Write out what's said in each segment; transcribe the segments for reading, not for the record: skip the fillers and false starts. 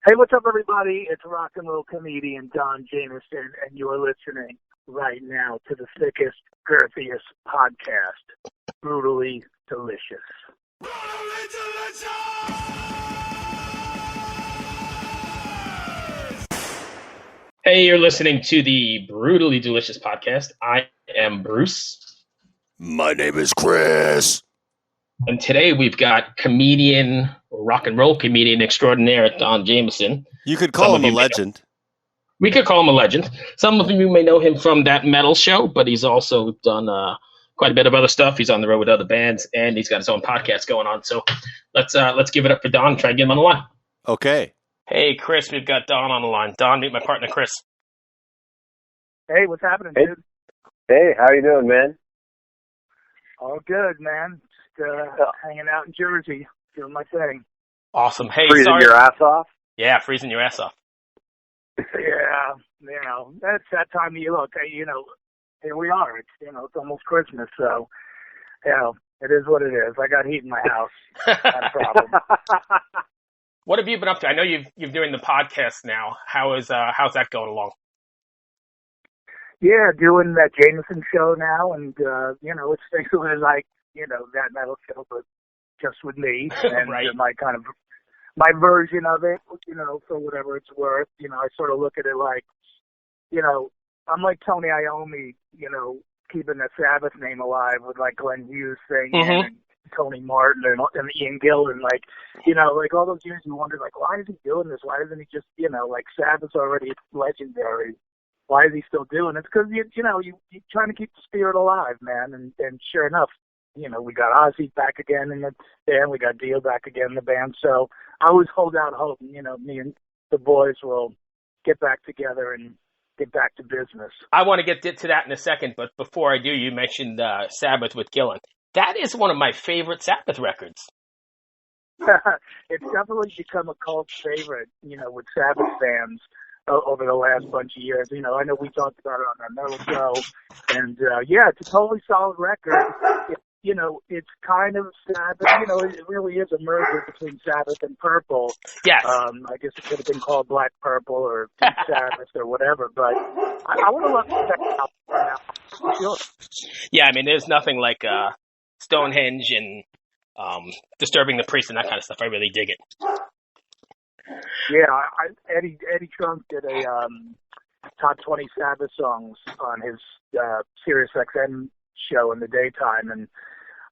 Hey, what's up, everybody? It's rock and roll comedian Don Jamieson, and you are listening right now to the thickest, girthiest podcast, Brutally Delicious. Brutally Delicious! Hey, you're listening to the Brutally Delicious podcast. I am Bruce. My name is Chris. And today we've got comedian, rock and roll comedian extraordinaire, Don Jamieson. You could call him a legend. We could call him a legend. Some of you may know him from that metal show, but he's also done quite a bit of other stuff. He's on the road with other bands, and he's got his own podcast going on. So let's give it up for Don and try and get him on the line. Okay. Hey, Chris, we've got Don on the line. Don, meet my partner, Chris. Hey, what's happening, dude? Hey, how you doing, man? All good, man. Just hanging out in Jersey, doing my thing. Awesome. Hey, Freezing sorry. your ass off? Yeah, freezing your ass off. Yeah, that's that time of year. Look, here we are. It's almost Christmas, so, it is what it is. I got heat in my house. Not a problem. What have you been up to? I know you're doing the podcast now. How's that going along? Yeah, doing that Jamieson show now, and it's basically like that metal show, but just with me and Right. my version of it. For whatever it's worth. I sort of look at it like, I'm like Tony Iommi, keeping the Sabbath name alive with like Glenn Hughes singing and Tony Martin and Ian Gillan, like all those years you wondered, like, why is he doing this? Why doesn't he just, like Sabbath's already legendary. Why is he still doing it? It's because, you're trying to keep the spirit alive, man. And sure enough, we got Ozzy back again in the band. We got Dio back again in the band. So I always hold out hope, me and the boys will get back together and get back to business. I want to get to that in a second, but before I do, you mentioned Sabbath with Gillan. That is one of my favorite Sabbath records. It's definitely become a cult favorite, with Sabbath fans over the last bunch of years. I know we talked about it on our metal show, and it's a totally solid record. It's kind of Sabbath. It really is a merger between Sabbath and Purple. Yes. I guess it could have been called Black Purple or Deep Sabbath or whatever, but I would have loved to check it out right now. Sure. Yeah, I mean, there's nothing like Stonehenge and Disturbing the Priest and that kind of stuff. I really dig it. Yeah, Eddie Trunk did a top 20 Sabbath songs on his Sirius XM show in the daytime, and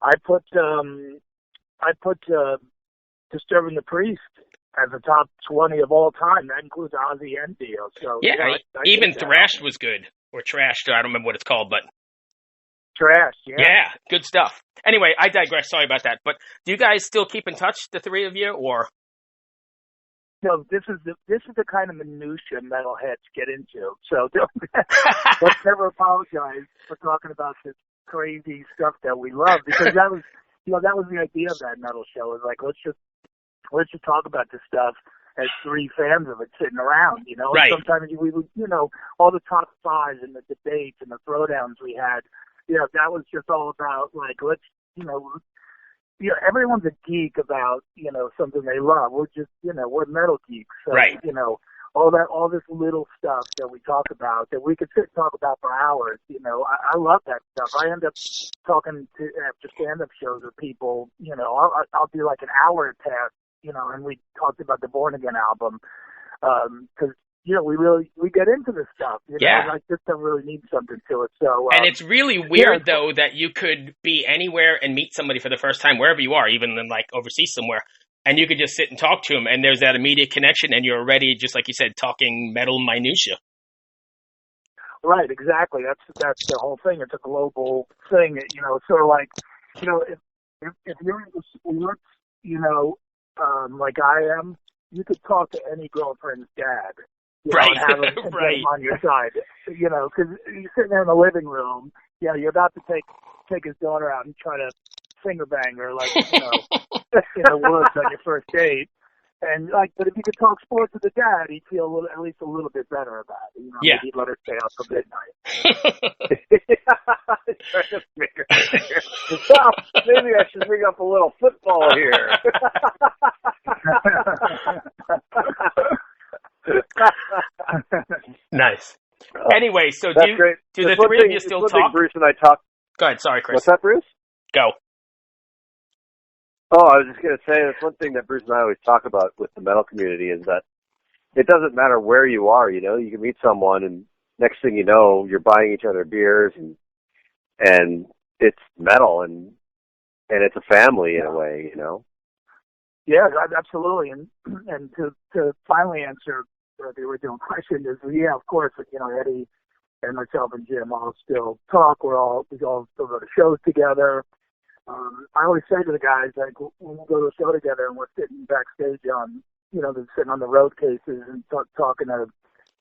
I put Disturbing the Priest as a top 20 of all time. That includes Ozzy and Dio. So Yeah, I even think that Thrashed was good, or Trashed. I don't remember what it's called, but Trash. yeah, good stuff. Anyway, I digress. Sorry about that. But do you guys still keep in touch, the three of you, or? No, this is the kind of minutia metalheads get into. So let's never apologize for talking about this crazy stuff that we love, because that was the idea of that metal show. Is like let's just talk about this stuff as three fans of it sitting around, Right. And sometimes we would, all the top fives and the debates and the throwdowns we had, that was just all about like let's, everyone's a geek about, something they love. We're just, we're metal geeks. So, Right. all this little stuff that we talk about that we could sit and talk about for hours, I love that stuff. I end up talking to after stand-up shows with people, I'll do like an hour past, and we talked about the Born Again album, because, we get into this stuff, Yeah. like this stuff really needs something to it. So, And it's really weird, though, that you could be anywhere and meet somebody for the first time, wherever you are, even in like overseas somewhere, and you could just sit and talk to them, and there's that immediate connection, and you're already, just like you said, talking metal minutia. Right, exactly. That's the whole thing. It's a global thing. It's sort of like, if you're into sports, like I am, you could talk to any girlfriend's dad. Right, and have him right. on your side, because you're sitting there in the living room, you're about to take his daughter out and try to finger bang her, like, in the woods on your first date, and but if you could talk sports with the dad, he'd feel at least a little bit better about it, Yeah. Maybe he'd let her stay out till midnight. Well, maybe I should bring up a little football here. Nice. Anyway, so That's great. do the That's one three of thing- you it's still one thing talk? Bruce and I talk. Go ahead. Sorry, Chris. What's that, Bruce? Go. Oh, I was just going to say, that's one thing that Bruce and I always talk about with the metal community is that it doesn't matter where you are, you know, you can meet someone and next thing you know, you're buying each other beers and it's metal and it's a family in a way, you know? Yeah, absolutely. And to finally answer the original question is, yeah, of course, you know, Eddie and myself and Jim all still talk. We all still go to shows together. I always say to the guys, like, when we go to a show together and we're sitting backstage on, you know, sitting on the road cases and talking to,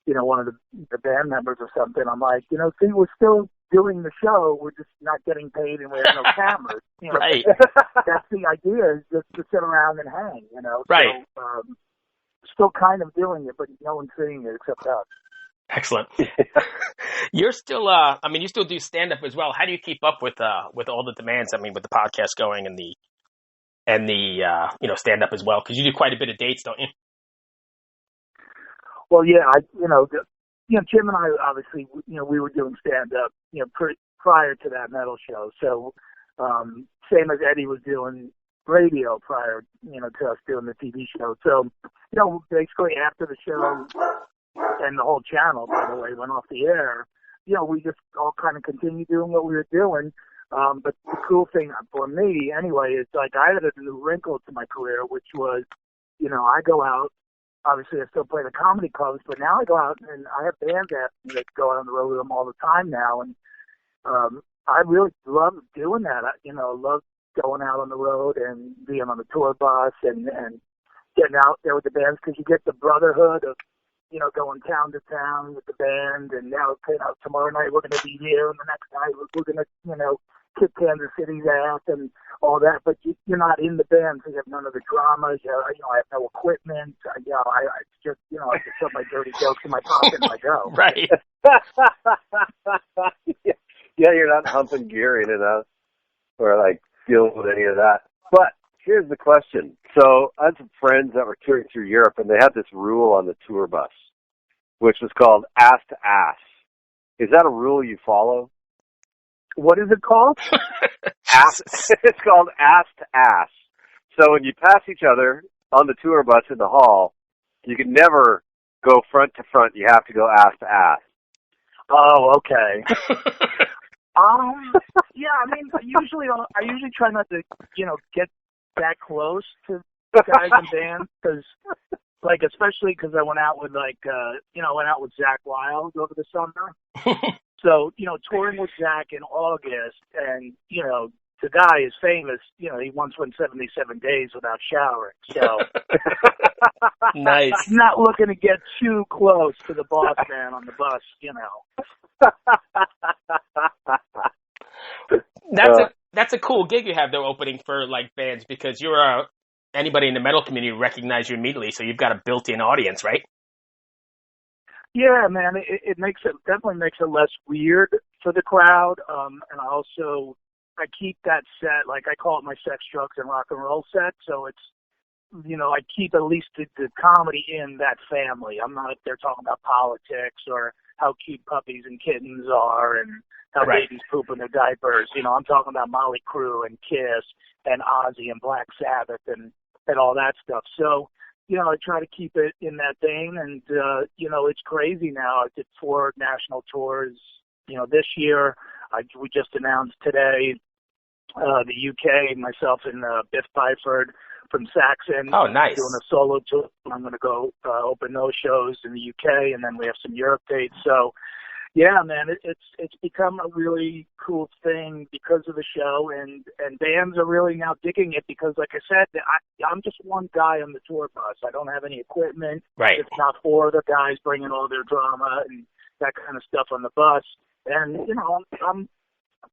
you know, one of the band members or something, I'm like, you know, see, we're still doing the show. We're just not getting paid and we have no cameras. You know, Right. That's the idea, is just to sit around and hang, you know. Right. So, still kind of doing it, but no one's seeing it except us. Excellent. You're still, I mean, you still do stand up as well. How do you keep up with all the demands? I mean, with the podcast going and the you know, stand up as well, because you do quite a bit of dates, don't you? Well, yeah, Jim and I obviously, you know, we were doing stand up, you know, prior to that metal show. So, same as Eddie was doing radio prior, you know, to us doing the TV show. So, you know, basically after the show and the whole channel, by the way, went off the air, you know, we just all kind of continued doing what we were doing. But the cool thing for me, anyway, is like I had a new wrinkle to my career, which was, you know, I go out. Obviously, I still play the comedy clubs, but now I go out and I have bands that go out on the road with them all the time now, and I really love doing that. I love going out on the road and being on the tour bus and getting out there with the bands, because you get the brotherhood of, you know, going town to town with the band, and now, you know, tomorrow night we're going to be here, and the next night we're going to, you know, kick Kansas City's ass and all that, but you're not in the band, so you have none of the dramas. You know, I have no equipment. You know, I just, you know, I just put my dirty jokes in my pocket and I go. Right. Yeah, you're not humping gear in and out or like dealing with any of that. But here's the question. So I had some friends that were touring through Europe, and they had this rule on the tour bus, which was called ass to ass. Is that a rule you follow? What is it called? It's called ass to ass. So when you pass each other on the tour bus in the hall, you can never go front to front. You have to go ass to ass. Oh, okay. Yeah, I mean, I usually try not to, you know, get that close to guys and bands, because, like, especially because I went out with, like, you know, went out with Zach Wild over the summer. So, you know, touring with Zach in August, and, you know, the guy is famous. You know, he once went 77 days without showering. So, Nice. I'm not looking to get too close to the boss man on the bus, you know. That's a cool gig you have, though, opening for, like, bands, because you're anybody in the metal community recognize you immediately, so you've got a built-in audience, right? Yeah, man, it definitely makes it less weird for the crowd. And I keep that set, like I call it my sex, drugs, and rock and roll set. So it's, you know, I keep at least the comedy in that family. I'm not up there talking about politics or how cute puppies and kittens are and how babies poop in their diapers. You know, I'm talking about Motley Crue and Kiss and Ozzy and Black Sabbath and all that stuff. So, you know, I try to keep it in that vein, and, you know, it's crazy now. I did 4 national tours, you know, this year. We just announced today, the UK, myself and Biff Byford from Saxon. Oh, nice. Doing a solo tour. I'm going to go open those shows in the UK, and then we have some Europe dates. So, yeah, man, it's become a really cool thing because of the show, and bands are really now digging it because, like I said, I'm just one guy on the tour bus. I don't have any equipment. Right. It's not 4 other guys bringing all their drama and that kind of stuff on the bus. And, you know, I'm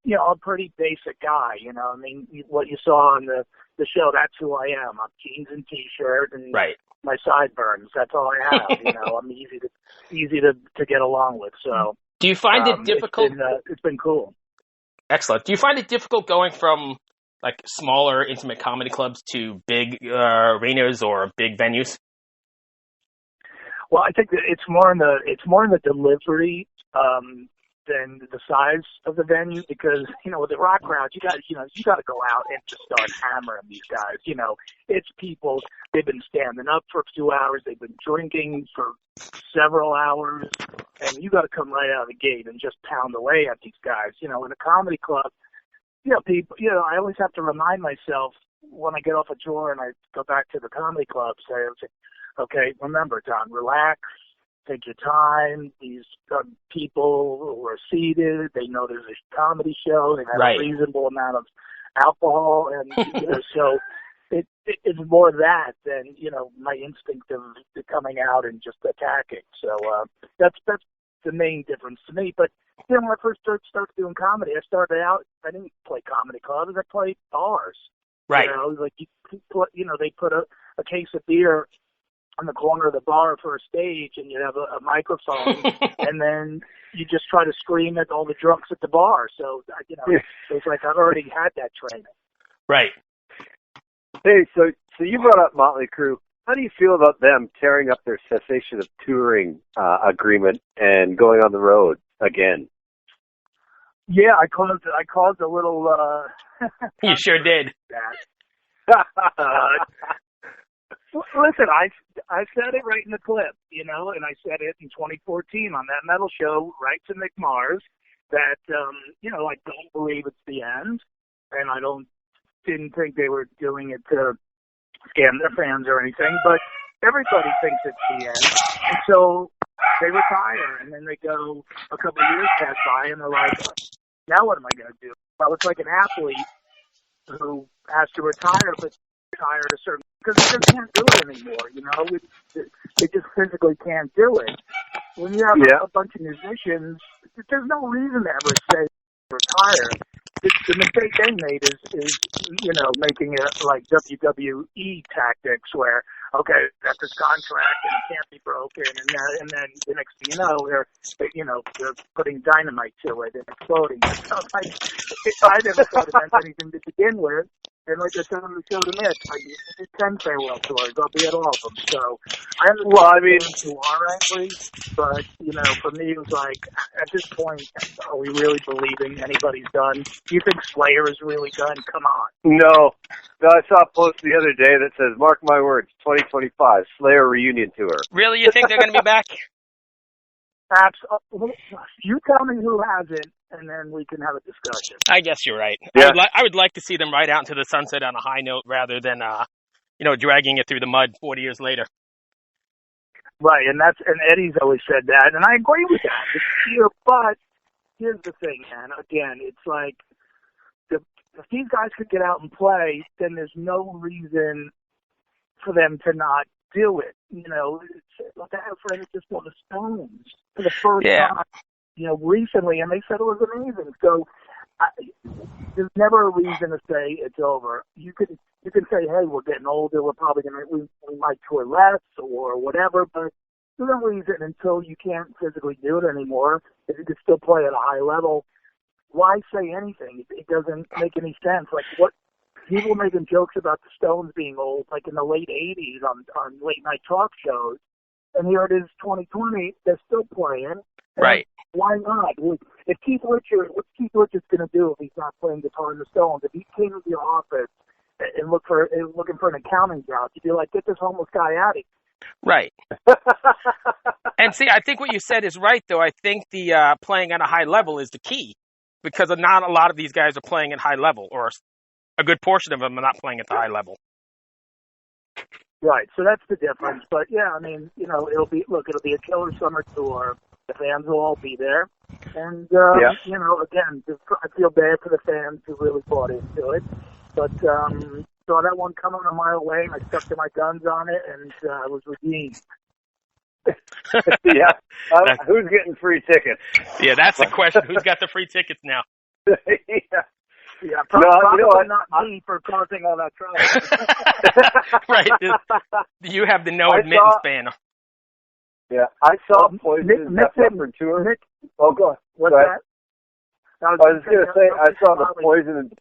a pretty basic guy, you know. I mean, what you saw on the show, that's who I am. I'm jeans and T-shirt and my sideburns. That's all I have, you know. I'm easy to get along with, so. Do you find it difficult? It's been cool. Excellent. Do you find it difficult going from, like, smaller, intimate comedy clubs to big arenas or big venues? Well, I think that it's more in the delivery than the size of the venue, because with the rock crowd you got to go out and just start hammering these guys. It's people, they've been standing up for a few hours, they've been drinking for several hours, and you got to come right out of the gate and just pound away at these guys. In a comedy club, people, I always have to remind myself when I get off a drawer and I go back to the comedy club, say, okay, remember, Don, relax. Take your time. These people who are seated, they know there's a comedy show. They have a reasonable amount of alcohol, and so it's more that than my instinct of coming out and just attacking. So that's the main difference to me. But when I first started doing comedy, I didn't play comedy clubs. I played bars. Right. They put a case of beer on the corner of the bar for a stage, and you have a microphone, and then you just try to scream at all the drunks at the bar. So, it's like I've already had that training. Right. Hey, so you brought up Motley Crue. How do you feel about them tearing up their cessation of touring agreement and going on the road again? Yeah, I caused a little. You sure did. Listen, I said it right in the clip, and I said it in 2014 on that metal show, right to Mick Mars, that I don't believe it's the end, and I didn't think they were doing it to scam their fans or anything, but everybody thinks it's the end, and so they retire, and then they go a couple of years pass by, and they're like, now what am I going to do? Well, it's like an athlete who has to retire, but retired a certain, because they just can't do it anymore. They just physically can't do it. When you have a bunch of musicians, there's no reason to ever say retire. The mistake they made is making it like WWE tactics, where okay, got this contract and it can't be broken, and then the next thing they're putting dynamite to it and exploding it. So I never thought it meant anything to begin with. And like I said on the show to Mitch, I did 10 farewell tours. I'll be at all of them. So I understand who are angry, but, for me it was like, at this point, are we really believing anybody's done? Do you think Slayer is really done? Come on. No, I saw a post the other day that says, mark my words, 2025, Slayer reunion tour. Really? You think they're going to be back? Absolutely. You tell me who hasn't, and then we can have a discussion. I guess you're right. Yeah. I would like to see them ride out into the sunset on a high note rather than, dragging it through the mud 40 years later. Right, and Eddie's always said that, and I agree with that. It's clear, but here's the thing, man. Again, it's like if these guys could get out and play, then there's no reason for them to not do it. Like I have a friend that just won the Stones for the first time, recently, and they said it was amazing. So there's never a reason to say it's over. You can say, hey, we're getting older, we're probably we might tour less or whatever, but there's no reason until you can't physically do it anymore. If you could still play at a high level, why say anything? It doesn't make any sense. Like what people making jokes about the Stones being old, like in the late 80s on late night talk shows, and here it is 2020, they're still playing. Right. Why not? What's Keith Richards going to do if he's not playing guitar in the Stones? If he came into your office and looking for an accounting job, you'd be like, get this homeless guy out of here. Right. And see, I think what you said is right, though. I think the playing at a high level is the key, because not a lot of these guys are playing at high level, or a good portion of them are not playing at the high level. Right. So that's the difference. But yeah, I mean, it'll be a killer summer tour. The fans will all be there. And, again, I feel bad for the fans who really bought into it. But saw that one coming a mile away, and I stuck to my guns on it, and I was redeemed. Yeah. Who's getting free tickets? Yeah, that's the question. Who's got the free tickets now? Yeah, probably not me for causing all that trouble. Right. You have the no admittance ban. Yeah, I saw Poison for tour. Oh, go ahead. What's go ahead. that? I was going to say, I saw the Poison.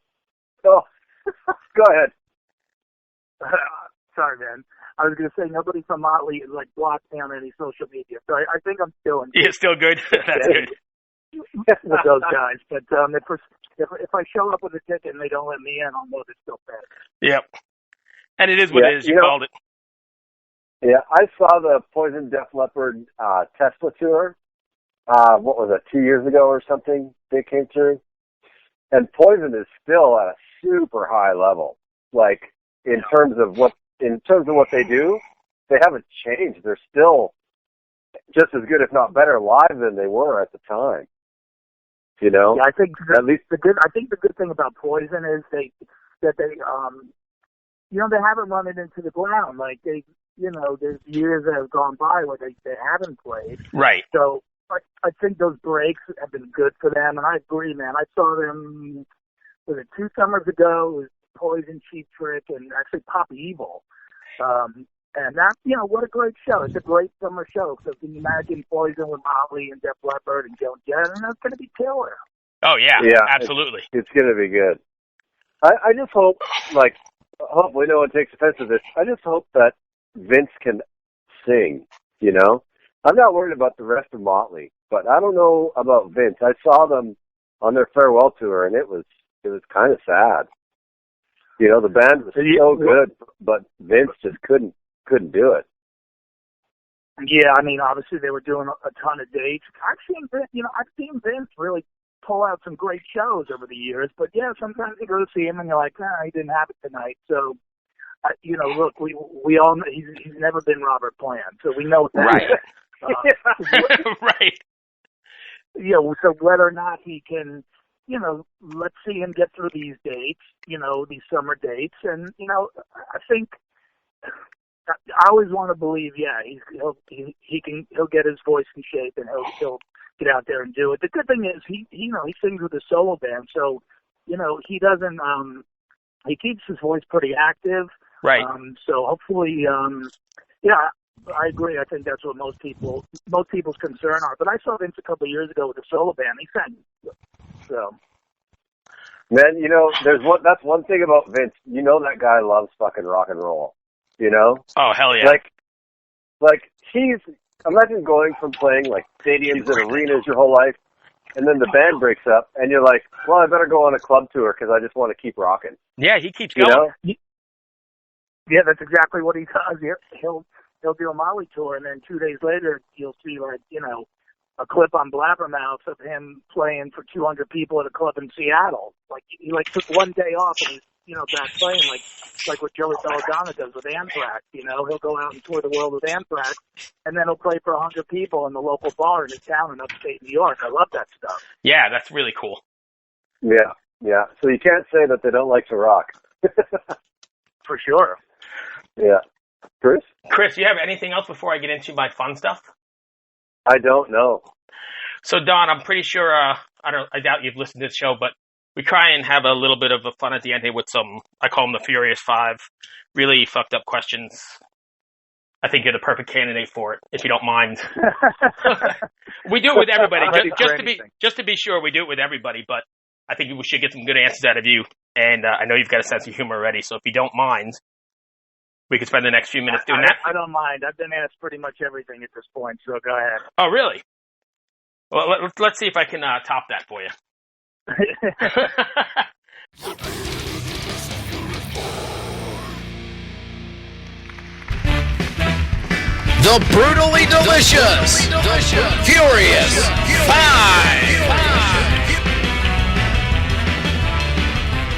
Oh, go ahead. Sorry, man. I was going to say nobody from Motley like blocked me on any social media, so I think I'm still in. You're still good. That's good. With those guys, but if I show up with a ticket and they don't let me in, I'll know they're still bad. Yep. And it is what it is. You called it. Yeah, I saw the Poison Def Leppard Tesla tour. What was it, 2 years ago or something? They came through, and Poison is still at a super high level. Like in terms of what they do, they haven't changed. They're still just as good, if not better, live than they were at the time. You know, yeah, I think at least the good thing about Poison is they haven't run it into the ground. Like there's years that have gone by where they haven't played. Right. So I think those breaks have been good for them, and I agree, man. I saw them, was it 2 summers ago? It was Poison, Cheap Trick, and actually Pop Evil. And that, what a great show. It's a great summer show. So can you imagine Poison with Motley and Def Leppard and Joan Jett? And that's going to be killer. Oh, yeah, absolutely. It's going to be good. I just hope, hopefully no one takes offense to this. I just hope that Vince can sing, I'm not worried about the rest of Motley, but I don't know about Vince. I saw them on their farewell tour, and it was kind of sad. The band was so good, but Vince just couldn't do it. Yeah, I mean, obviously they were doing a ton of dates. I've seen Vince really pull out some great shows over the years, but yeah, sometimes you go to see him and you're like, he didn't have it tonight. So, look, we all know he's never been Robert Plant, so we know that. Right. Right. So whether or not he can, let's see him get through these dates, these summer dates, and I think I always want to believe, he'll get his voice in shape and he'll get out there and do it. The good thing is he sings with a solo band, so he doesn't he keeps his voice pretty active. Right. So hopefully, I agree. I think that's what most people's concern are. But I saw Vince a couple of years ago with a solo band. He sang. So. Man, that's one thing about Vince. That guy loves fucking rock and roll. Oh, hell yeah. Imagine going from playing like stadiums and arenas your whole life, and then the band breaks up, and you're like, well, I better go on a club tour because I just want to keep rocking. Yeah, he keeps going. Yeah, that's exactly what he does. He'll do a Molly tour, and then 2 days later, you'll see a clip on Blabbermouth of him playing for 200 people at a club in Seattle. Like he took one day off and he's back playing like what Joey Belladonna does with Anthrax. He'll go out and tour the world with Anthrax, and then he'll play for 100 people in the local bar in his town in upstate New York. I love that stuff. Yeah, that's really cool. Yeah. So you can't say that they don't like to rock. For sure. Yeah. Chris, you have anything else before I get into my fun stuff? I don't know. So, Don, I'm pretty sure, I doubt you've listened to the show, but we try and have a little bit of a fun at the end here with some, I call them the Furious Five, really fucked up questions. I think you're the perfect candidate for it, if you don't mind. We do it with everybody, just to be sure we do it with everybody, but I think we should get some good answers out of you, and I know you've got a sense of humor already, so if you don't mind, we could spend the next few minutes doing that. I don't mind. I've been asked pretty much everything at this point, so go ahead. Oh, really? Well, let's see if I can top that for you. The brutally delicious, Furious Five.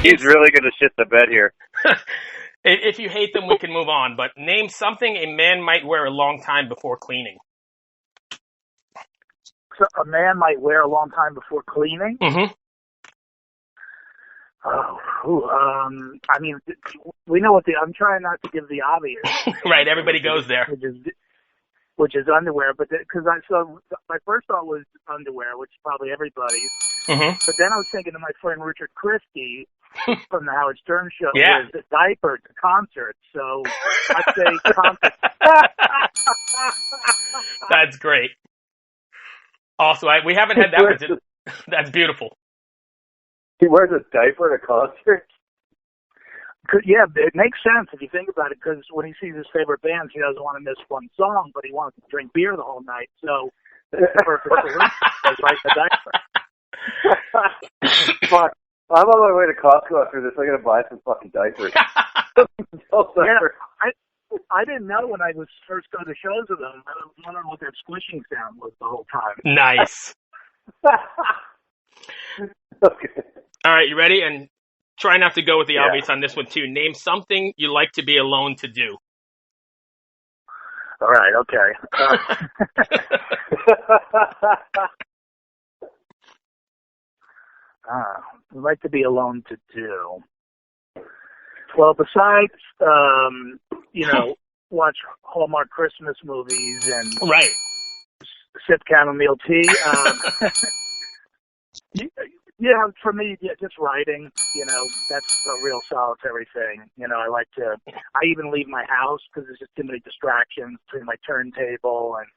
He's really going to shit the bed here. If you hate them, we can move on. But name something a man might wear a long time before cleaning. So a man might wear a long time before cleaning? Mm-hmm. I mean, we know what I'm trying not to give the obvious. Right, everybody goes there. Which is underwear, but my first thought was underwear, which is probably everybody's. Mm-hmm. But then I was thinking of my friend Richard Christie from the Howard Stern show. Yeah. With the diaper to concert. So I'd say concert. That's great. Also, we haven't had that one. That's beautiful. He wears a diaper at a concert? Yeah, it makes sense if you think about it, because when he sees his favorite bands, he doesn't want to miss one song, but he wants to drink beer the whole night. So that's the perfect solution. Right in the diaper. Fuck. I'm on my way to Costco after this. I'm going to buy some fucking diapers. Yeah, I didn't know when I was first going to shows with them. I was wondering what that squishing sound was the whole time. Nice. Okay. All right, you ready? And try not to go with the obvious on this one, too. Name something you like to be alone to do. All right, okay. I'd like to be alone to do. Well, besides, watch Hallmark Christmas movies and Right. sip chamomile tea. Yeah, for me, just writing, that's a real solitary thing. I even leave my house because there's just too many distractions between my turntable and,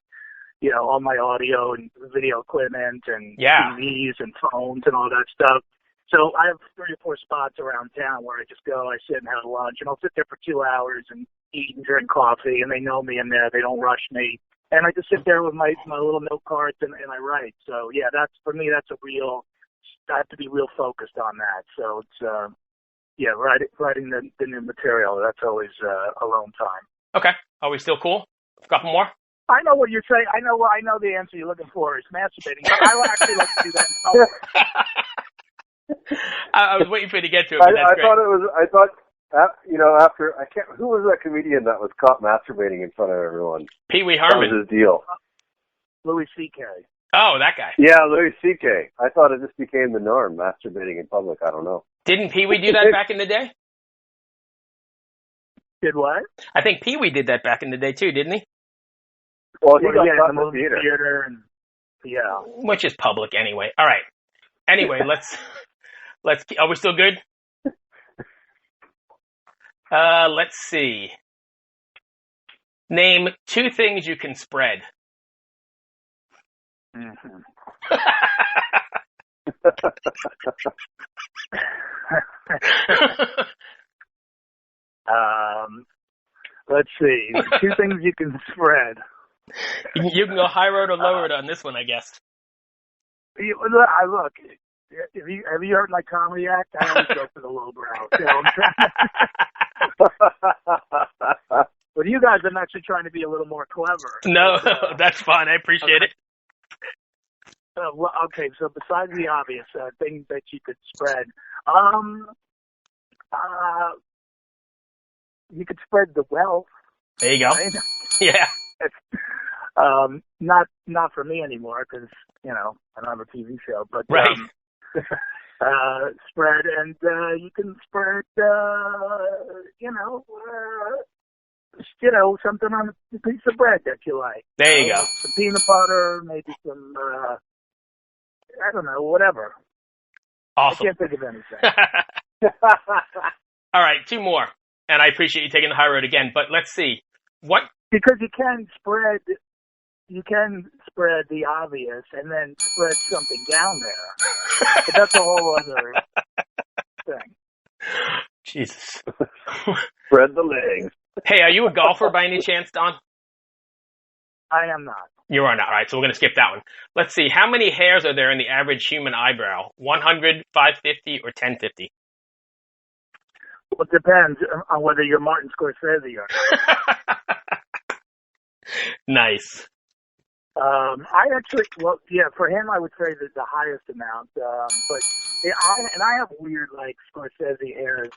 all my audio and video equipment and TVs and phones and all that stuff. So I have 3 or 4 spots around town where I just go, I sit and have lunch, and I'll sit there for 2 hours and eat and drink coffee, and they know me in there. They don't rush me. And I just sit there with my little note cards and I write. So, yeah, for me, that's I have to be real focused on that. So it's, writing the new material, that's always alone time. Okay. Are we still cool? A couple more? I know what you're saying. I know the answer you're looking for is masturbating, but I actually like to do that in public. I was waiting for you to get to it, but that's great. Who was that comedian that was caught masturbating in front of everyone? Pee Wee Herman. That was his deal. Louis C.K. Oh, that guy. Yeah, Louis C.K. I thought it just became the norm, masturbating in public. I don't know. Didn't Pee Wee do that back in the day? Did what? I think Pee Wee did that back in the day too, didn't he? Well, he got in caught the in the movie theater and which is public anyway. All right. Anyway, let's. Are we still good? Let's see. Name 2 things you can spread. Mm-hmm. Let's see. 2 things you can spread. You can go high road or low road on this one, I guess. Look, have you heard my comedy act? I always go for the low brow. But you guys, I'm actually trying to be a little more clever. No, that's fine. I appreciate it. Okay, so besides the obvious things that you could spread, you could spread the wealth. There you go. Right? Yeah. Not for me anymore because I don't have a TV show, but right. Spread, and you can spread something on a piece of bread that you like. There you go. Some peanut butter, maybe some I don't know, whatever. Awesome. I can't think of anything. All right, 2 more, and I appreciate you taking the high road again. But let's see what. Because you can spread the obvious and then spread something down there. But that's a whole other thing. Jesus. Spread the legs. Hey, are you a golfer by any chance, Don? I am not. You are not. All right, so we're going to skip that one. Let's see. How many hairs are there in the average human eyebrow? 100, 550, or 1050? Well, it depends on whether you're Martin Scorsese or not. Nice. For him, I would say that the highest amount. But I have weird, Scorsese hairs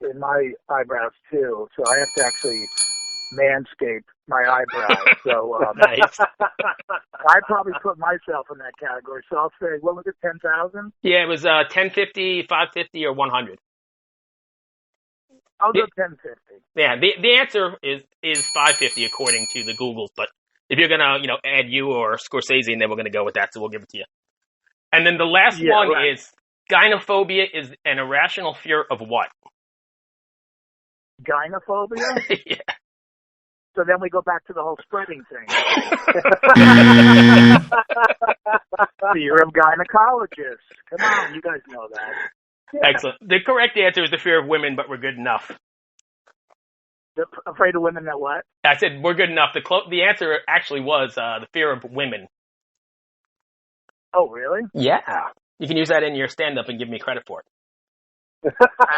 in my eyebrows too, so I have to actually manscape my eyebrows. So nice. I probably put myself in that category. So I'll say, what was it, 10,000? Yeah, it was 1050, 550, or 100. I'll go 1050. Yeah, the answer is 550 according to the Googles, but if you're gonna add you or Scorsese, and then we're gonna go with that, so we'll give it to you. And then the last one is gynophobia is an irrational fear of what? Gynophobia? Yeah. So then we go back to the whole spreading thing. Fear of gynecologists. Come on, you guys know that. Excellent. The correct answer is the fear of women, but we're good enough. They're afraid of women that what? I said we're good enough. The answer actually was the fear of women. Oh, really? Yeah. You can use that in your stand-up and give me credit for it.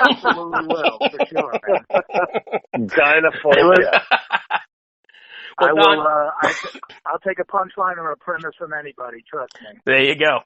Absolutely will, for sure, man. Gynophobia. I will. I'll take a punchline or a premise from anybody. Trust me. There you go.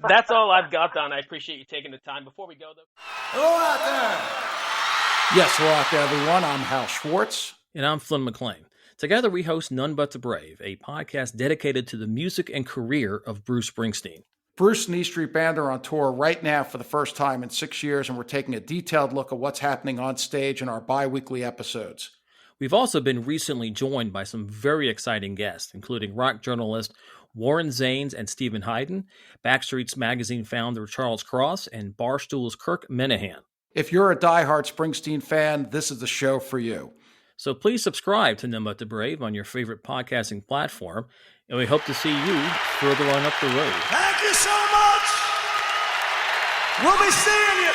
That's all I've got, Don. I appreciate you taking the time. Before we go, though. Hello out there. Yes, hello out there, everyone. I'm Hal Schwartz. And I'm Flynn McLean. Together we host None But the Brave, a podcast dedicated to the music and career of Bruce Springsteen. Bruce and E Street Band are on tour right now for the first time in 6 years, and we're taking a detailed look at what's happening on stage in our bi-weekly episodes. We've also been recently joined by some very exciting guests, including rock journalist Warren Zanes and Stephen Hayden, Backstreet's Magazine founder Charles Cross, and Barstool's Kirk Minahan. If you're a diehard Springsteen fan, this is the show for you. So please subscribe to None But the Brave on your favorite podcasting platform, and we hope to see you further on up the road. Thank you so much. We'll be seeing you.